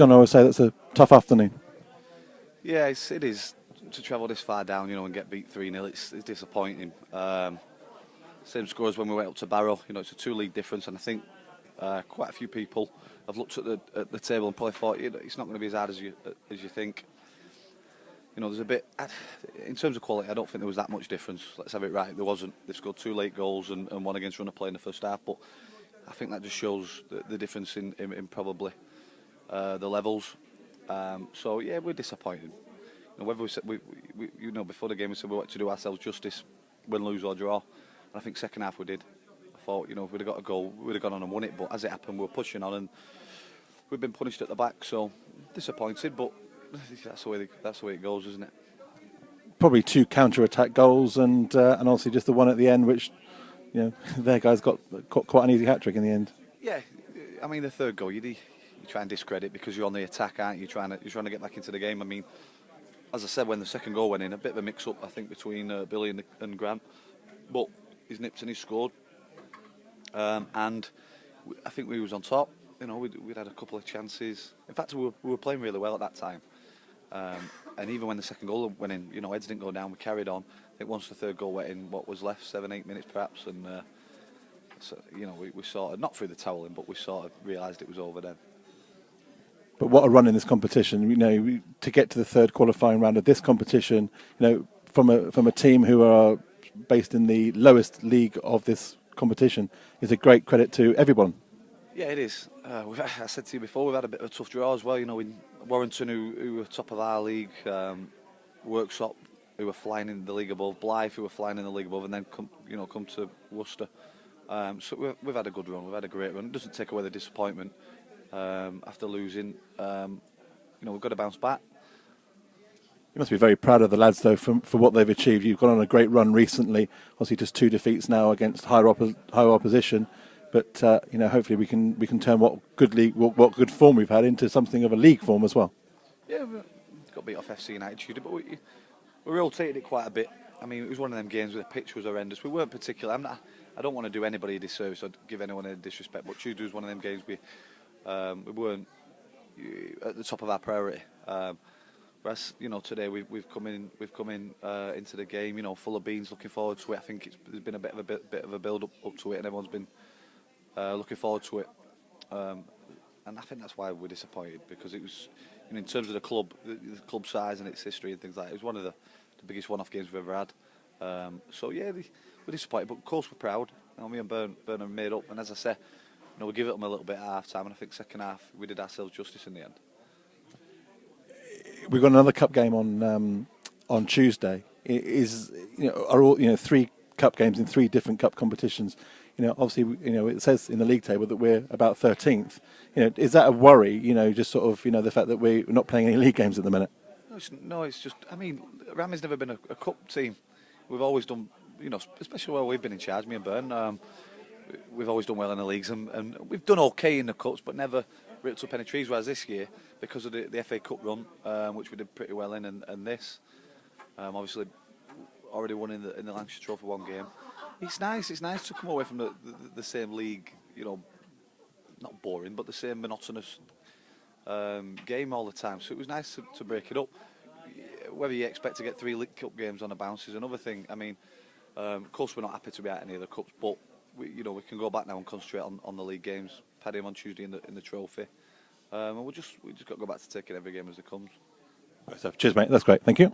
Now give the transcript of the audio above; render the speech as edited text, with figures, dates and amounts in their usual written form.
John, I would say that's a tough afternoon. Yeah, it is to travel this far down, and get beat 3-0. It's disappointing. Same score as when we went up to Barrow. It's a 2-league difference, and I think quite a few people have looked at the table and probably thought it's not going to be as hard as you think. There's a bit in terms of quality. I don't think there was that much difference. Let's have it right. There wasn't. They scored 2 late goals and one against runner play in the first half, but I think that just shows the difference in probably the levels. So yeah, we're disappointed. Whether we said before the game we said we wanted to do ourselves justice, win, lose or draw, and I think second half we did. I thought if we'd have got a goal, we'd have gone on and won it. But as it happened, we were pushing on and we've been punished at the back. So disappointed, but that's the way it goes, isn't it? Probably 2 counter-attack goals and obviously just the one at the end, which their guys got quite an easy hat-trick in the end. Yeah, I mean the third goal you try and discredit because you're on the attack, aren't you? You're trying to get back into the game. I mean, as I said, when the second goal went in, a bit of a mix-up I think between Billy and Grant, but he's nipped and he's scored, and I think we was on top. We'd had a couple of chances. In fact, we were playing really well at that time. And even when the second goal went in, heads didn't go down, we carried on. I think once the third goal went in, what was left, 7-8 minutes perhaps, and we sort of, not threw the towel in, but we sort of realised it was over then. But what a run in this competition! To get to the third qualifying round of this competition, from a team who are based in the lowest league of this competition, is a great credit to everyone. Yeah, it is. I said to you before, we've had a bit of a tough draw as well. In Warrington, who were top of our league, Worcester, who were flying in the league above, Blythe, who were flying in the league above, and then come to Worcester. So we've had a good run. We've had a great run. It doesn't take away the disappointment after losing. We've got to bounce back. You must be very proud of the lads, though, for what they've achieved. You've gone on a great run recently. Obviously, just 2 defeats now against higher opposition. But hopefully we can turn what good form we've had into something of a league form as well. Yeah, we got beat off FC United, but we rotated it quite a bit. I mean, it was one of them games where the pitch was horrendous. We weren't particular. I don't want to do anybody a disservice or give anyone a disrespect, but Tuesday was one of them games we weren't at the top of our priority. Whereas today we've come in into the game full of beans, looking forward to it. I think there's been a bit of a build up to it, and everyone's been looking forward to it, and I think that's why we're disappointed, because it was, in terms of the club size and its history and things like that, it was one of the biggest one-off games we've ever had. So yeah, we're disappointed, but of course we're proud. Me and Bern are made up, and as I say, we give it them a little bit at half time, and I think second half we did ourselves justice in the end. We've got another cup game on Tuesday. Are all 3 cup games in 3 different cup competitions? Obviously, it says in the league table that we're about 13th. Is that a worry? Just sort of, the fact that we're not playing any league games at the minute. No, it's just. I mean, Ram's never been a cup team. We've always done, especially while we've been in charge, me and Bern. We've always done well in the leagues, and we've done okay in the cups, but never ripped up any trees. Whereas this year, because of the FA Cup run, which we did pretty well in, and this, obviously, already won in the Lancashire Trophy 1 game. It's nice to come away from the same league, not boring, but the same monotonous game all the time. So it was nice to break it up. Whether you expect to get 3 League Cup games on a bounce is another thing. I mean, of course we're not happy to be out any of the cups, but we can go back now and concentrate on the league games. Paddy him on Tuesday in the trophy, and we just got to go back to taking every game as it comes. Cheers, mate. That's great. Thank you.